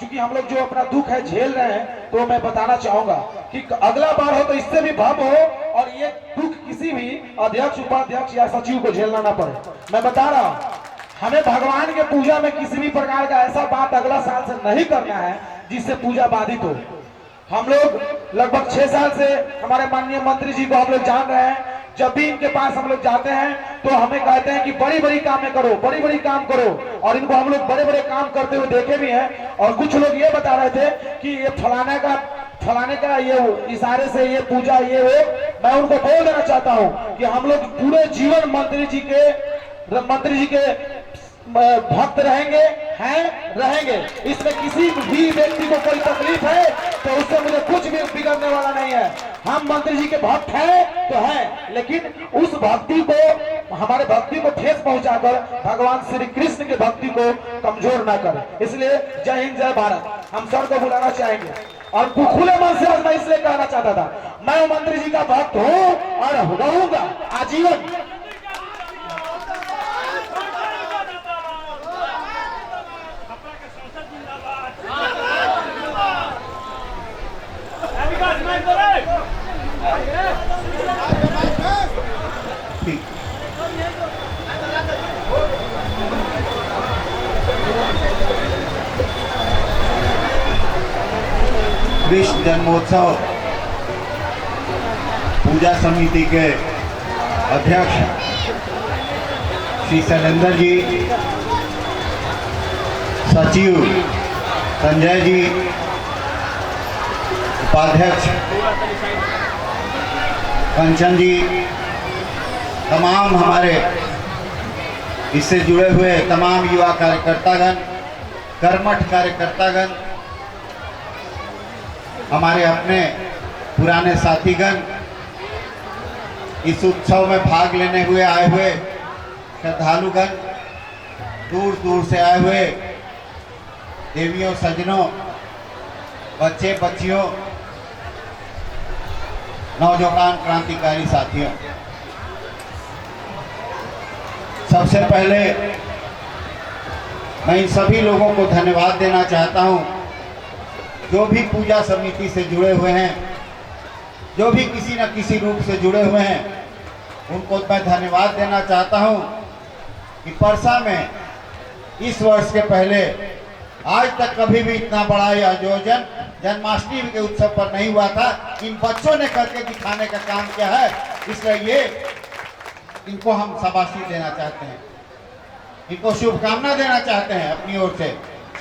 चूंकि हम लोग जो अपना दुख है झेल रहे हैं, तो मैं बताना चाहूंगा कि अगला बार हो तो इससे भी भव्य हो और ये दुख किसी भी अध्यक्ष, उपाध्यक्ष या सचिव को झेलना ना पड़े। मैं बता रहा हूं, हमें भगवान के पूजा में किसी भी प्रकार का ऐसा बात अगला साल से नहीं करना है जिससे पूजा बाधित हो। हम लोग लगभग 6 साल से हमारे माननीय मंत्री जी को हम लोग जान रहे हैं। जब भी इनके पास हम लोग जाते हैं तो हमें कहते हैं कि बड़ी बड़ी कामें करो, बड़ी बड़ी काम करो, और इनको हम लोग बड़े बड़े काम करते हुए देखे भी हैं। और कुछ लोग ये बता रहे थे कि ये फलाने का ये इशारे से ये पूजा ये वो। मैं उनको बोल देना चाहता हूँ कि हम लोग पूरे जीवन मंत्री जी के भक्त रहेंगे, रहेंगे। इसमें किसी भी व्यक्ति को कोई तकलीफ है तो उससे मुझे कुछ भी बिगड़ने वाला नहीं है। हम मंत्री जी के भक्त हैं तो हैं, लेकिन उस भक्ति को, हमारे भक्ति को ठेस पहुंचाकर भगवान श्री कृष्ण के भक्ति को कमजोर ना करें। इसलिए जय हिंद, जय भारत। हम सर को बुलाना चाहेंगे और खुले मन से आज मैं इसलिए कहना चाहता था, मैं मंत्री जी का भक्त हूं और रहूंगा आजीवन। कृष्ण जन्मोत्सव पूजा समिति के अध्यक्ष श्री शैलेंद्र जी, सचिव संजय जी, उपाध्यक्ष कंचन जी, तमाम हमारे इससे जुड़े हुए तमाम युवा कार्यकर्तागण, कर्मठ कार्यकर्तागण, हमारे अपने पुराने साथीगण, इस उत्सव में भाग लेने हुए आए हुए श्रद्धालुगण, दूर दूर से आए हुए देवियों, सज्जनों, बच्चे बच्चियों, नौजवान क्रांतिकारी साथियों, सबसे पहले मैं इन सभी लोगों को धन्यवाद देना चाहता हूं जो भी पूजा समिति से जुड़े हुए हैं, जो भी किसी न किसी रूप से जुड़े हुए हैं, उनको मैं धन्यवाद देना चाहता हूं कि परसा में इस वर्ष के पहले आज तक कभी भी इतना बड़ा आयोजन जन्माष्टमी के उत्सव पर नहीं हुआ था। इन बच्चों ने करके दिखाने का काम किया है, इसलिए ये इनको हम शाबाशी देना चाहते हैं, इनको शुभकामना देना चाहते हैं अपनी ओर से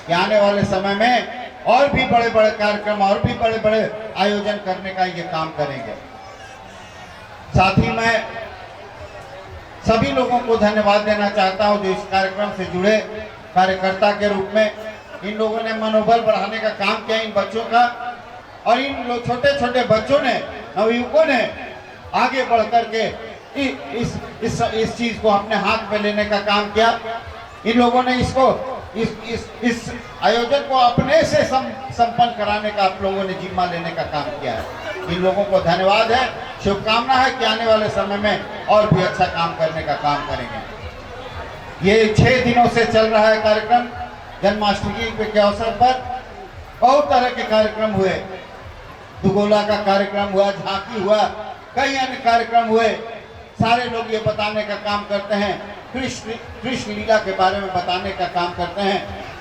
कि आने वाले समय में और भी बड़े बड़े कार्यक्रम और भी बड़े बड़े आयोजन करने का ये काम करेंगे। साथ ही मैं सभी लोगों को धन्यवाद देना चाहता हूं जो इस कार्यक्रम से जुड़े कार्यकर्ता के रूप में। इन लोगों ने मनोबल बढ़ाने का काम किया इन बच्चों का, और इन छोटे छोटे बच्चों ने, नवयुवकों ने आगे बढ़ करके इस चीज को अपने हाथ में लेने का काम किया। इन लोगों ने इस आयोजन को अपने से संपन्न कराने का आप लोगों ने जिम्मा लेने का काम किया है। इन लोगों को धन्यवाद है, शुभकामना है कि आने वाले समय में और भी अच्छा काम करने का काम करेंगे। ये 6 दिनों से चल रहा है कार्यक्रम। जन्माष्टमी के अवसर पर बहुत तरह के कार्यक्रम हुए, दुगोला का कार्यक्रम हुआ, झांकी हुआ, कई अन्य कार्यक्रम हुए। सारे लोग ये बताने का काम करते हैं, कृष्ण लीला के बारे में बताने का काम करते हैं।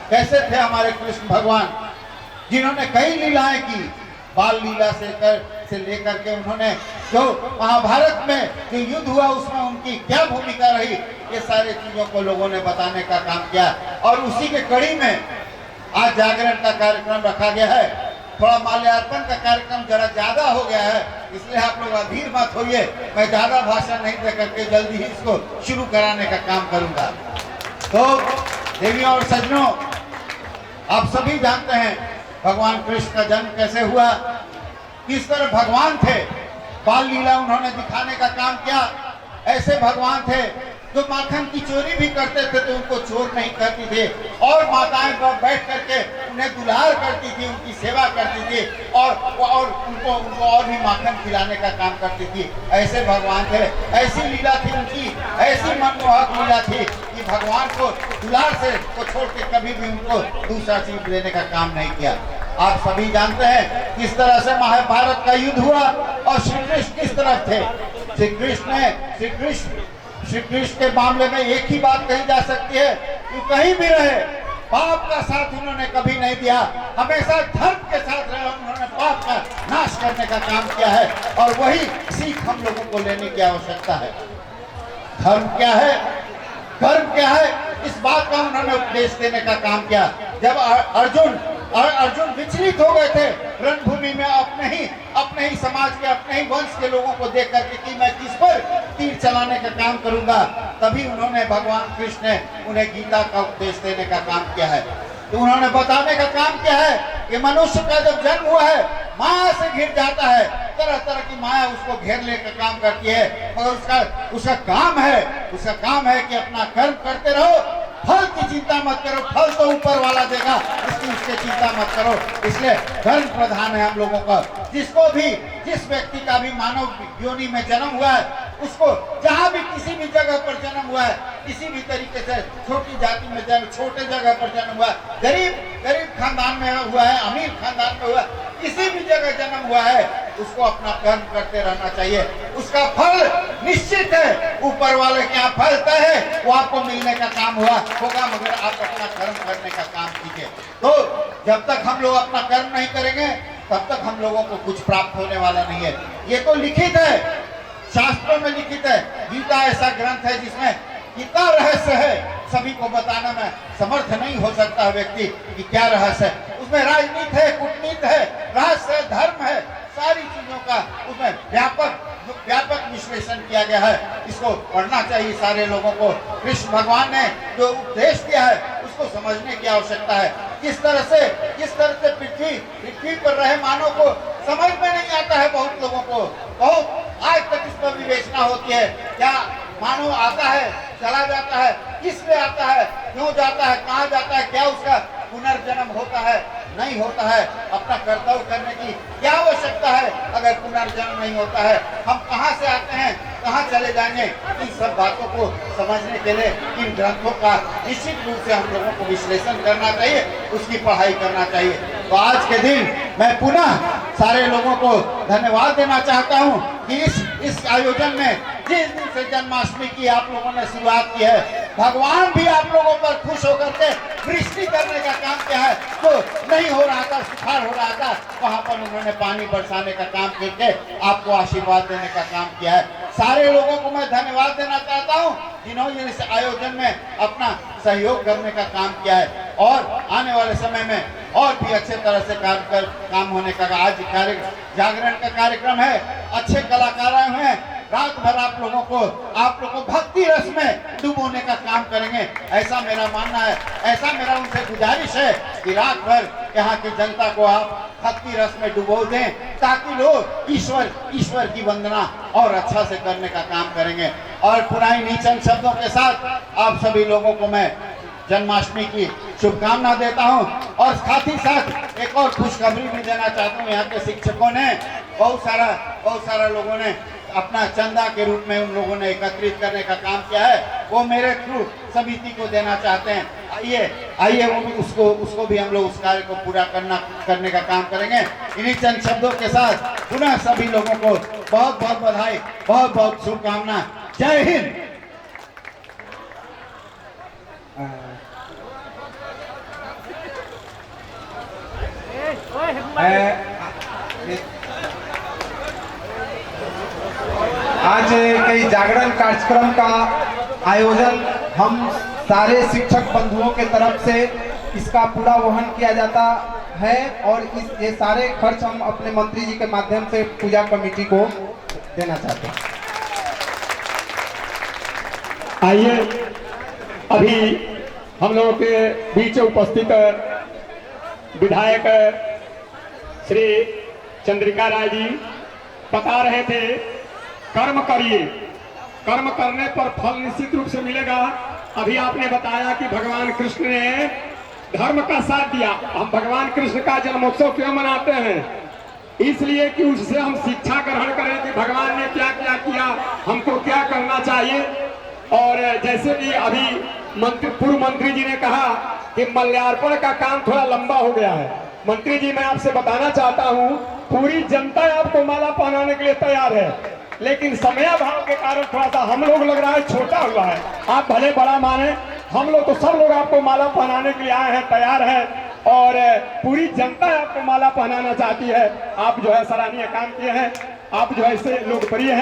कैसे थे हमारे कृष्ण भगवान, जिन्होंने कई लीलाएं की, बाल लीला से लेकर के उन्होंने जो महाभारत में जो युद्ध हुआ उसमें उनकी क्या भूमिका रही, ये सारे चीजों को लोगों ने बताने का काम किया। और उसी के कड़ी में आज जागरण का कार्यक्रम रखा गया है। थोड़ा माल्यार्पण का कार्यक्रम जरा ज्यादा हो गया है, इसलिए आप लोग अधीर मत होइए। मैं ज्यादा भाषण नहीं दे करके जल्दी ही इसको शुरू कराने का काम करूंगा। तो देवियों और सज्जनों, आप सभी जानते हैं भगवान कृष्ण का जन्म कैसे हुआ, किस तरह भगवान थे। बाल लीला उन्होंने दिखाने का काम किया। ऐसे भगवान थे जो माखन की चोरी भी करते थे तो उनको चोर नहीं करती थे, और माताएं बैठ करके उन्हें दुलार करती थी, उनकी सेवा करती थी, और उनको और भी माखन खिलाने का काम करती थी। ऐसे भगवान थे, ऐसी लीला थी उनकी, ऐसी मनमोहक लीला थी कि भगवान को दुलार से को छोड़ के कभी भी उनको दूसरा चीज लेने का काम नहीं किया। आप सभी जानते हैं किस तरह से महाभारत का युद्ध हुआ और श्री कृष्ण किस तरफ थे। श्री कृष्ण के मामले में एक ही बात कही जा सकती है कि कहीं भी रहे पाप का साथ उन्होंने कभी नहीं दिया, हमेशा धर्म के साथ रहे। उन्होंने पाप का नाश करने का काम किया है और वही सीख हम लोगों को लेने की आवश्यकता है। धर्म क्या है, कर्म क्या है, इस बात का उन्होंने उपदेश देने का काम किया। जब अर्जुन विचलित हो गए थे रणभूमि में अपने ही समाज के अपने ही वंश के लोगों को देख करके कि मैं किस पर तीर चलाने का काम करूंगा, तभी उन्होंने भगवान कृष्ण ने उन्हें गीता का उपदेश देने का काम किया है। तो उन्होंने बताने का काम किया है कि मनुष्य का जब जन्म हुआ है माया से घिर जाता है, तरह तरह की माया उसको घेरने का काम करती है, मगर उसका काम है कि अपना कर्म करते रहो, फल की चिंता मत करो, फल तो ऊपर वाला देगा, उसकी चिंता मत करो। इसलिए कर्म प्रधान है हम लोगों का। जिस व्यक्ति का भी मानव योनि में जन्म हुआ है, उसको जहाँ भी किसी भी जगह पर जन्म हुआ है, किसी भी तरीके से छोटी जाति में जन्म, छोटे जगह पर जन्म हुआ है, गरीब खानदान में हुआ है, अमीर खानदान में हुआ है, किसी भी जगह जन्म हुआ है, उसको अपना कर्म करते रहना चाहिए। उसका फल निश्चित है, ऊपर वाले के यहाँ फल तय है, वो आपको मिलने का काम होगा, मगर आप अपना कर्म करने का काम कीजिए। तो जब तक हम लोग अपना कर्म नहीं करेंगे तब तक हम लोगों को कुछ प्राप्त होने वाला नहीं है। ये तो लिखित है, शास्त्रों में लिखित है। गीता ऐसा ग्रंथ है जिसमें इतना रहस्य है, सभी को बताने में समर्थ नहीं हो सकता व्यक्ति कि क्या रहस्य है। उसमें राजनीति है, कूटनीति है, रहस्य है, धर्म है, सारी चीजों का उसमें व्यापक विश्लेषण किया गया है। इसको पढ़ना चाहिए सारे लोगों को। कृष्ण भगवान ने जो उपदेश दिया है उसको समझने की आवश्यकता है। किस तरह से पृथ्वी पर रहे मानव को समझ में नहीं आता है। बहुत लोगों को बहुत आज तक इस पर विवेचना होती है। क्या मानव आता है, चला जाता है, किस लिए आता है, क्यों जाता है, कहाँ जाता है, क्या उसका पुनर्जन्म होता है, नहीं होता है, अपना कर्तव्य करने की क्या आवश्यकता है। अगर पुनर्जन्म नहीं होता है, हम कहाँ से आते हैं, कहाँ चले जाएंगे, इन सब बातों को समझने के लिए इन ग्रंथों का निश्चित रूप से हम लोगों को विश्लेषण करना चाहिए, उसकी पढ़ाई करना चाहिए। तो आज के दिन मैं पुनः सारे लोगों को धन्यवाद देना चाहता हूँ कि इस आयोजन में जिस दिन से जन्माष्टमी की आप लोगों ने शुरुआत की है, भगवान भी आप लोगों पर खुश होकर के वृष्टि करने का काम किया है। तो नहीं हो रहा था, सुखाड़ हो रहा था, वहां पर उन्होंने पानी बरसाने का काम करके आपको आशीर्वाद देने का काम किया है। सारे लोगों को मैं धन्यवाद देना चाहता हूँ जिन्होंने इस आयोजन में अपना सहयोग करने का काम किया है और आने वाले समय में और भी अच्छे तरह से काम होने का। आज जागरण का कार्यक्रम है, अच्छे कलाकार आए हुए हैं, रात भर आप लोगों को भक्ति रस में डुबोने का काम करेंगे, ऐसा मेरा मानना है। ऐसा मेरा उनसे गुजारिश है कि रात भर यहाँ की जनता को आप भक्ति रस में डुबो दें, ताकि लोग ईश्वर की वंदना और अच्छा से करने का काम करेंगे। और पुरानी नीचन शब्दों के साथ आप सभी लोगों को मैं जन्माष्टमी की शुभकामना देता हूं और साथ ही साथ एक और खुशखबरी भी देना चाहता हूं। यहाँ के शिक्षकों ने बहुत सारा लोगों ने अपना चंदा के रूप में उन लोगों ने एकत्रित करने का काम किया है, वो मेरे थ्रू समिति को देना चाहते हैं। आइए उसको भी हम लोग उस कार्य को पूरा करने का काम करेंगे। इन्हीं चंद शब्दों के साथ पुनः सभी लोगों को बहुत बहुत बधाई, बहुत बहुत शुभकामना। जय हिंद। आज कई जागरण कार्यक्रम का आयोजन हम सारे शिक्षक बंधुओं के तरफ से इसका पूरा वहन किया जाता है और ये सारे खर्च हम अपने मंत्री जी के माध्यम से पूजा कमेटी को देना चाहते हैं। आइए अभी हम लोगों के बीच उपस्थित विधायक श्री चंद्रिका राय जी बता रहे थे, कर्म करिए, कर्म करने पर फल निश्चित रूप से मिलेगा। अभी आपने बताया कि भगवान कृष्ण ने धर्म का साथ दिया। हम भगवान कृष्ण का जन्मोत्सव क्यों मनाते हैं? इसलिए कि उससे हम शिक्षा ग्रहण करें कि भगवान ने क्या क्या किया, हमको क्या करना चाहिए। और जैसे कि अभी पूर्व मंत्री जी ने कहा कि मल्यार्पण का काम थोड़ा लंबा हो गया है। मंत्री जी, मैं आपसे बताना चाहता हूं, पूरी जनता आपको माला पहनाने के लिए तैयार है, लेकिन समयाभाव के कारण थोड़ा सा हम लोग लग रहा है छोटा हुआ है। आप भले बड़ा माने, हम लोग तो सब लोग आपको माला पहनाने के लिए आए हैं, तैयार है, और पूरी जनता आपको माला पहनाना चाहती है। आप जो है सराहनीय काम किए हैं, आप जो है इससे लोकप्रिय हैं।